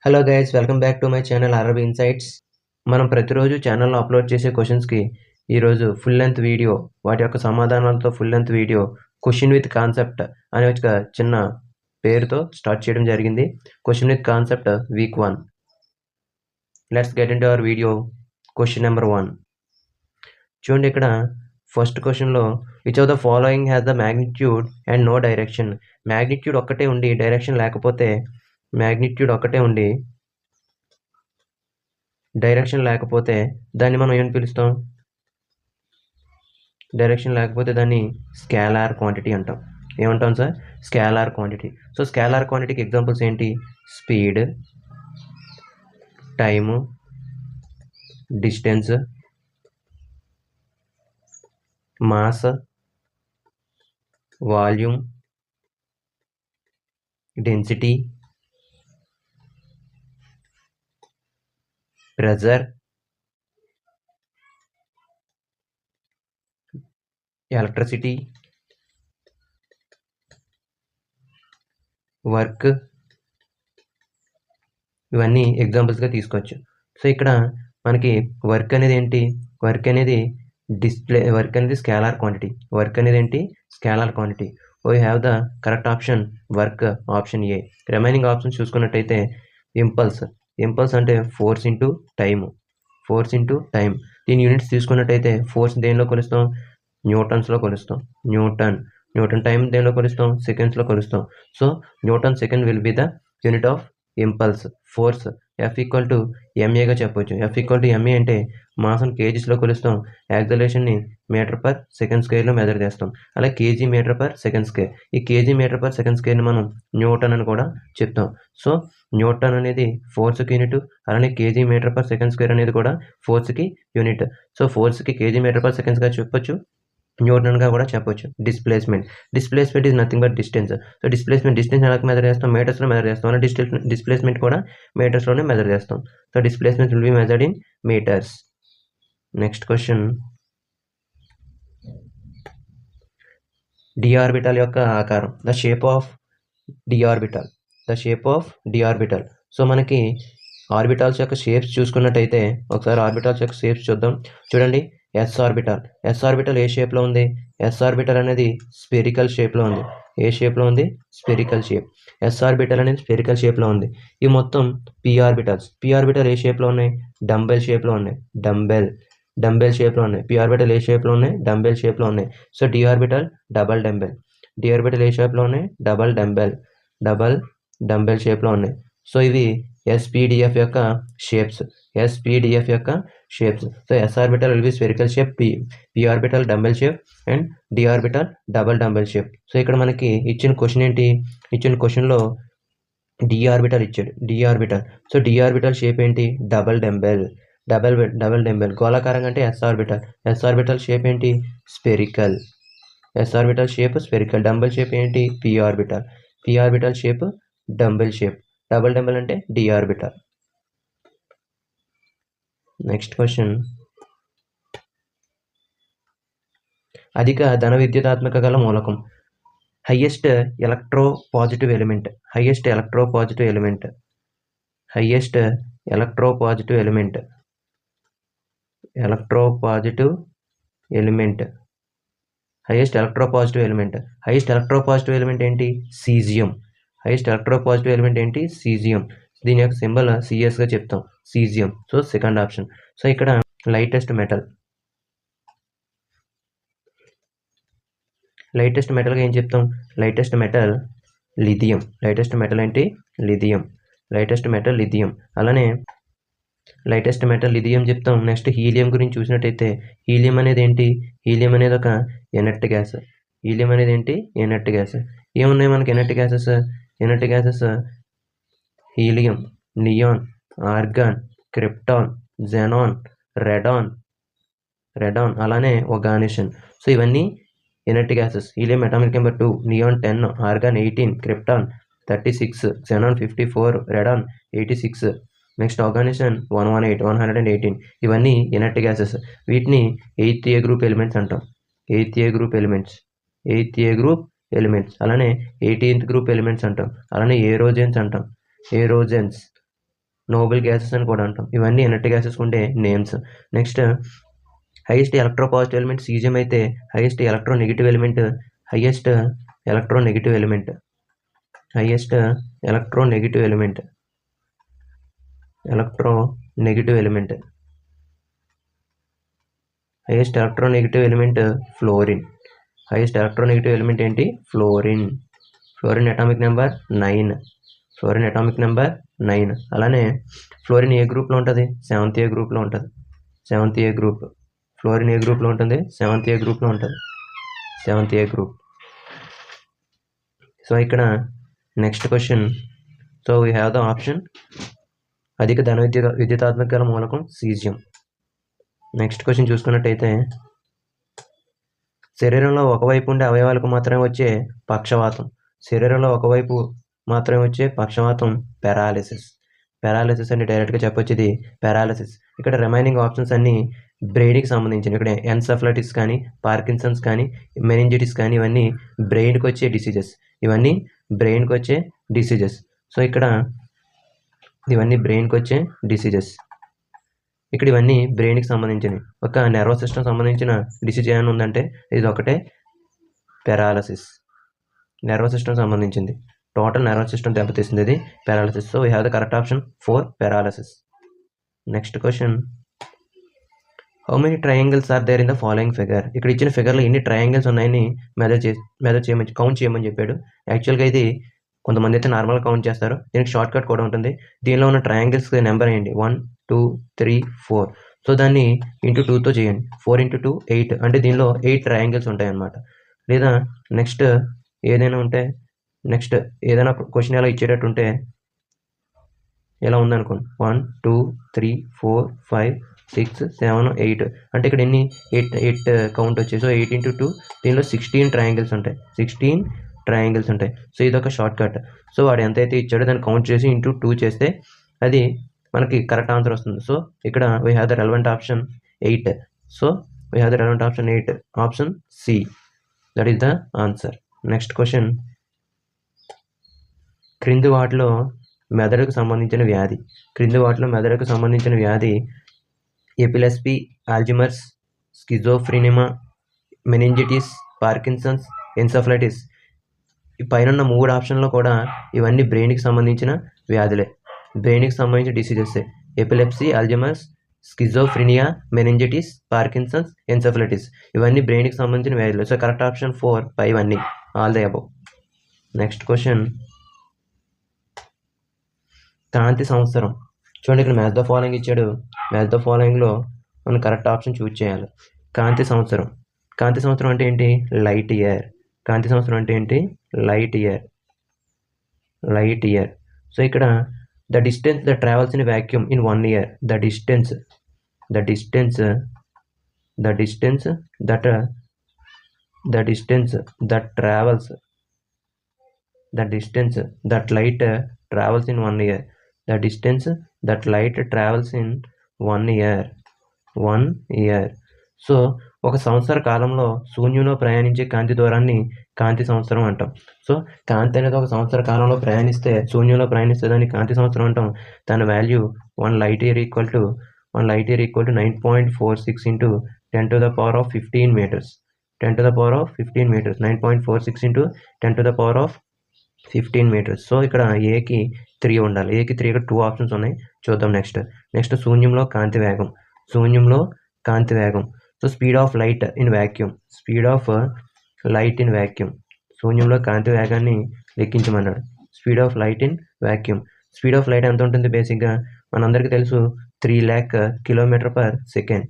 Hello guys, welcome back to my channel RRB insights. మనం ప్రతిరోజు ఛానల్లో అప్లోడ్ చేసే క్వశ్చన్స్కి ఈరోజు ఫుల్ లెంత్ వీడియో, వాటి యొక్క సమాధానాలతో full length video question with concept అనే ఒక చిన్న పేరుతో స్టార్ట్ చేయడం జరిగింది. Question with concept week 1. Let's get into our video. Question number 1 చూడండి. ఇక్కడ ఫస్ట్ క్వశ్చన్లో which of the following has the magnitude and no direction. Magnitude ఒక్కటే ఉండి డైరెక్షన్ లేకపోతే, మ్యాగ్నిట్యూడ్ ఒక్కటే ఉండి డైరెక్షన్ లేకపోతే దాన్ని మనం ఏమని పిలుస్తాం? డైరెక్షన్ లేకపోతే దాన్ని స్కేలార్ క్వాంటిటీ అంటాం. ఏమంటాం sir? Scalar quantity. So scalar క్వాంటిటీకి ఎగ్జాంపుల్స్ ఏంటి? Speed, time, distance, mass, volume, density, pressure, electricity, work, ఇవన్నీ ఎగ్జాంపుల్స్గా తీసుకోవచ్చు. సో ఇక్కడ మనకి వర్క్ అనేది ఏంటి? వర్క్ అనేది వర్క్ అనేది స్కేలార్ క్వాంటిటీ. వర్క్ అనేది ఏంటి? Scalar quantity. We have the correct option work, option A. Remaining options చూసుకున్నట్టయితే ఇంపల్స్ అంటే ఫోర్స్ ఇంటూ టైమ్. దీని యూనిట్స్ తీసుకున్నట్టయితే ఫోర్స్ దేనిలో కొలుస్తాం? న్యూటన్స్లో కొలుస్తాం. న్యూటన్ టైం దేనిలో కొలుస్తాం? సెకండ్స్లో కొలుస్తాం. So newton second will be the unit of impulse. Force F equal to ఎంఏగా చెప్పవచ్చు. F ఈక్వల్ టు ఎంఏ అంటే మాస్ని కేజీస్లో కొలుస్తాం, యాక్సలరేషన్ని మీటర్ పర్ సెకండ్ స్క్వేర్లో మెజర్ చేస్తాం. అలాగే K G meter per second square. ఈ కేజీ మీటర్ పర్ సెకండ్ స్క్వేర్ని మనం న్యూటన్ అని కూడా చెప్తాం. సో న్యూటన్ అనేది ఫోర్స్కి యూనిట్, అలానే K G meter per second square అనేది కూడా ఫోర్స్కి యూనిట్. సో ఫోర్స్కి కేజీ మీటర్ పర్ సెకండ్స్గా చెప్పొచ్చు, న్యూటన్గా కూడా చెప్పొచ్చు. Displacement is nothing but distance. So distance ఎలా మెజర్ చేస్తాం? మీటర్స్లో మెజర్ చేస్తాం. అలా డిస్ప్లేస్మెంట్ కూడా మీటర్స్లోనే మెజర్ చేస్తాం. So displacement will be measured in meters. Next question, D orbital యొక్క ఆకారం. The shape of D orbital. So మనకి ఆర్బిటాల్స్ యొక్క షేప్స్ చూసుకున్నట్టయితే ఒకసారి ఆర్బిటాల్స్ యొక్క షేప్స్ చూద్దాం. చూడండి, ఎస్ ఆర్బిటల్ ఏ షేప్లో ఉంది? ఎస్ ఆర్బిటల్ అనేది స్పెరికల్ షేప్లో ఉంది. ఏ షేప్లో ఉంది? Spherical shape. ఎస్ ఆర్బిటల్ అనేది స్పెరికల్ షేప్లో ఉంది. ఇవి మొత్తం పి ఆర్బిటల్ ఏ షేప్లో ఉన్నాయి? డంబెల్ షేప్లో ఉన్నాయి. డంబెల్ షేప్లో ఉన్నాయి. పి ఆర్బిటల్ ఏ షేప్లో ఉన్నాయి? డంబెల్ షేప్లో ఉన్నాయి. So D orbital double dumbbell. D orbital ఏ షేప్లో ఉన్నాయి? డబల్ డంబెల్ షేప్లో ఉన్నాయి. సో ఇవి SPDF యొక్క shapes. So S orbital will be spherical shape, P orbital dumbbell shape and D orbital double dumbbell shape. So ఇక్కడ మనకి ఇచ్చిన క్వశ్చన్ ఏంటి? ఇచ్చిన క్వశ్చన్లో D ఆర్బిటల్ ఇచ్చాడు. సో D ఆర్బిటల్ షేప్ ఏంటి? Double dumbbell. గోళాకారంగా అంటే S ఆర్బిటల్ షేప్ ఏంటి? Spherical. S orbital shape spherical. Dumbbell shape ఏంటి? P orbital shape dumbbell shape. Double dumbbell అంటే డి ఆర్బిటల్. నెక్స్ట్ క్వశ్చన్, అధిక ధన విద్యుతాత్మక గల మూలకం. Highest electropositive element. Highest electropositive element ఏంటి? సీజియం. దీని యొక్క సింబల్ సిఎస్గా చెప్తాం, caesium. So second option. So ఇక్కడ లైటెస్ట్ మెటల్గా ఏం చెప్తాం? Lightest metal lithium. అలానే లైటెస్ట్ మెటల్ లిథియం చెప్తాం. నెక్స్ట్ హీలియం గురించి చూసినట్టయితే హీలియం అనేది ఏంటి? హీలియం అనేది ఒక ఇనర్ట్ గ్యాస్. ఏమున్నాయి మనకి inert gases? Helium, neon, argon, krypton, xenon, radon, అలానే ఒగానిషన్. సో ఇవన్నీ inert gases. Helium atomic number 2, neon 10, argon 18, krypton 36, xenon 54, radon 86. Next oganesson 118. ఇవన్నీ ఇనర్ట్ గ్యాసెస్. వీటిని 8th A గ్రూప్ ఎలిమెంట్స్ అంటాం. 8th A group elements. అలానే 18th group elements అంటాం. అలానే ఏరోజెన్స్ అంటాం. Nobel gases అని కూడా అంటాం. ఇవన్నీ ఇనర్ట్ గ్యాసెస్ ఉండే names. Next highest electropositive element caesium అయితే highest electronegative element fluorine. Highest electronegative element ఏంటి? Fluorine atomic number 9. అలానే ఫ్లోరిన్ ఏ గ్రూప్లో ఉంటుంది? 7th గ్రూప్లో ఉంటుంది. 7th group. ఫ్లోరిన్ ఏ గ్రూప్లో ఉంటుంది? 7th గ్రూప్లో ఉంటుంది. 7th group. సో ఇక్కడ next question. So we have the option అధిక ధన విద్యుతాత్మక గల మూలకం సీజియం. నెక్స్ట్ క్వశ్చన్ చూసుకున్నట్టయితే శరీరంలో ఒకవైపు ఉండే అవయవాలకు మాత్రమే వచ్చే పక్షవాతం. శరీరంలో ఒకవైపు మాత్రమే వచ్చే పక్షవాతం పెరాలిసిస్ అని డైరెక్ట్గా చెప్పొచ్చు. ఇది పెరాలిసిస్. ఇక్కడ రిమైనింగ్ ఆప్షన్స్ అన్నీ బ్రెయిన్కి సంబంధించిన. ఇక్కడ ఎన్సెఫలైటిస్ కానీ, పార్కిన్సన్స్ కానీ, మెనింజైటిస్ కానీ ఇవన్నీ బ్రెయిన్కి వచ్చే డిసీజెస్. సో ఇక్కడ ఇవన్నీ బ్రెయిన్కి వచ్చే డిసీజెస్. ఇక్కడ ఇవన్నీ బ్రెయిన్కి సంబంధించినవి. ఒక నర్వస్ సిస్టమ్ సంబంధించిన డిసీజ్ ఏమైనా ఉందంటే ఇది ఒకటే పెరాలసిస్. నర్వస్ సిస్టమ్ సంబంధించింది. టోటల్ నర్వస్ సిస్టమ్ దెబ్బతీసింది ఇది paralysis. So we have the correct option 4 paralysis. Next question. How many triangles are there in the following figure? ఇక్కడ ఇచ్చిన ఫిగర్లో ఎన్ని ట్రయాంగిల్స్ ఉన్నాయని కౌంట్ చేయమని చెప్పాడు. యాక్చువల్గా ఇది కొంతమంది అయితే నార్మల్గా కౌంట్ చేస్తారు. దీనికి షార్ట్ కట్ కూడా ఉంటుంది. దీనిలో ఉన్న ట్రయాంగిల్స్ నెంబర్ ఏంటి? 1 2 3 4. సో దాన్ని ఇంటూ 2తో చేయండి. 4 × 2 8. అంటే దీనిలో 8 ట్రయాంగిల్స్ ఉంటాయి అన్నమాట. లేదా నెక్స్ట్ ఏదైనా క్వశ్చన్ ఎలా ఇచ్చేటట్టు ఉంటే ఎలా ఉందనుకోండి. 1 2 3 4 5 6 7 8. అంటే ఇక్కడ ఎన్ని 8 కౌంట్ వచ్చాయి. సో 8 × 2 దీనిలో 16 ట్రయాంగిల్స్ ఉంటాయి. సో ఇదొక షార్ట్ కట్. సో వాడు ఎంతైతే ఇచ్చాడో దాన్ని కౌంట్ చేసి ఇంటూ 2 చేస్తే అది మనకి కరెక్ట్ ఆన్సర్ వస్తుంది. సో ఇక్కడ we have the relevant option 8. So we have the relevant option 8. Option C. That is the answer. Next question. క్రింది వాటిలో మెదడుకు సంబంధించిన వ్యాధి epilepsy, Alzheimer's, schizophrenia, meningitis, Parkinson's, encephalitis. ఈ పైన 3 ఆప్షన్లో కూడా ఇవన్నీ బ్రెయిన్కి సంబంధించిన వ్యాధులే, బ్రెయిన్కి సంబంధించిన diseases. Epilepsy, Alzheimer's, schizophrenia, meningitis, Parkinson's, encephalitis ఇవన్నీ బ్రెయిన్కి సంబంధించిన వ్యాధులు. సో కరెక్ట్ ఆప్షన్ 4 ఇవన్నీ, all the above. Next question. కాంతి సంవత్సరం. చూడండి ఇక్కడ మ్యాచ్ ద ఫాలోయింగ్ ఇచ్చాడు. మ్యాచ్ ద ఫాలోయింగ్లో మనం కరెక్ట్ ఆప్షన్ చూజ్ చేయాలి. కాంతి సంవత్సరం అంటే ఏంటి? Light year. సో ఇక్కడ the distance that travels in vacuum in 1 year. The distance that light travels in 1 year. The distance that light travels in 1 year. So ఒక సంవత్సర కాలంలో శూన్యంలో ప్రయాణించే కాంతి దూరాన్ని కాంతి సంవత్సరం అంటాం. సో కాంతి అనేది ఒక సంవత్సర కాలంలో శూన్యంలో ప్రయాణిస్తే దాన్ని కాంతి సంవత్సరం అంటాం. దాని value 1 light year equal to 9.46 into 10 to the power of 15 meters. 9.46 into 10 to the power of 15 meters. So ఇక్కడ ఏకి 3 ఉండాలి. ఏకి 3 ఇక్కడ 2 ఆప్షన్స్ ఉన్నాయి, చూద్దాం. నెక్స్ట్ శూన్యంలో కాంతి వేగం. So speed of light in vacuum. శూన్యంలో కాంతి వేగాన్ని లెక్కించమన్నాడు. Speed of light in vacuum. Speed of light ఎంత ఉంటుంది? బేసిక్గా మనందరికీ తెలుసు 3 lakh kilometer per second.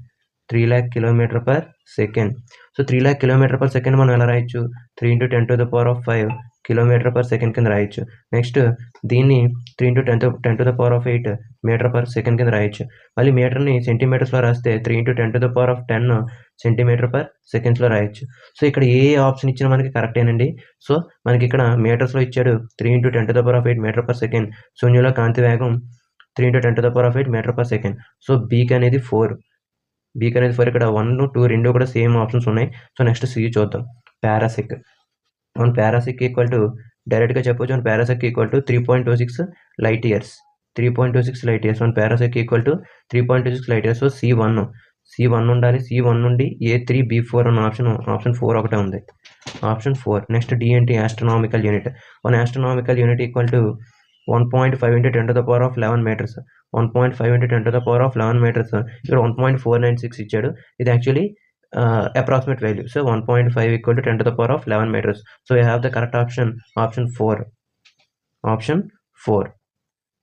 3 lakh kilometer per second. So 3 lakh kilometer per second మనం ఎలా రాయొచ్చు? 3 × 10 to the power of 5 kilometer per second కింద రాయొచ్చు. నెక్స్ట్ దీన్ని 3 × 10 to the power of 8 meter per second కింద రాయొచ్చు. మళ్ళీ మీటర్ని సెంటీమీటర్స్లో రాస్తే 3 × 10 to the power of 10 centimeter per secondsలో రాయొచ్చు. సో ఇక్కడ ఏ ఆప్షన్ ఇచ్చినా మనకి కరెక్టేనండి. సో మనకి ఇక్కడ మీటర్స్లో ఇచ్చాడు 3 × 10 to the power of 8 meter per second. శూన్యంలో కాంతి వేగం 3 × 10 to the power of 8 meter per second. So బీక్ అనేది 4. ఇక్కడ 1 2 2 కూడా సేమ్ ఆప్షన్స్ ఉన్నాయి. సో నెక్స్ట్ సి చూద్దాం. పారాసిక్. ఈక్వల్ టు డైరెక్ట్గా చెప్పొచ్చు. 1 parasec equal to 3.26 light years. 3.26 light years. 1 parasec equal to 3.26 light years. So C1 ఉండాలి. C1 నుండి A3 B4 అన్న ఆప్షన్ 4 ఒకటే ఉంది. ఆప్షన్ 4. నెక్స్ట్ D ఏంటి? Astronomical unit. 1 astronomical unit equal to 1.5 into 10 to the power of 11 meters. 1.5 into 10 to the power of 11 meters. ఇక్కడ 1.496 ఇచ్చాడు. ఇది actually approximate value. So 1.5 equal to 10 to the power of 11 meters. So you have the correct option 4. Option 4.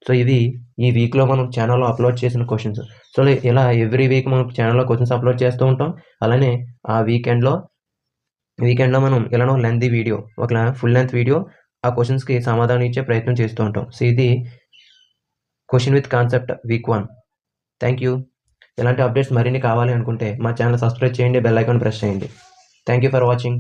So ఇవి ఈ వీక్లో మనం ఛానల్లో upload చేసిన questions. So ఇలా ఎవ్రీ వీక్ మనం ఛానల్లో క్వశ్చన్స్ అప్లోడ్ చేస్తూ ఉంటాం. అలానే ఆ వీకెండ్లో మనం ఇలానో లెంతీ వీడియో, ఒక ఫుల్ లెంత్ వీడియో ఆ క్వశ్చన్స్కి సమాధానం ఇచ్చే ప్రయత్నం చేస్తూ ఉంటాం. సో ఇది question with concept week 1. Thank you. ఇలాంటి అప్డేట్స్ మరిన్ని కావాలి అనుకుంటే మా ఛానల్ సబ్స్క్రైబ్ చేయండి, బెల్ ఐకాన్ ప్రెస్ చేయండి. Thank you for watching.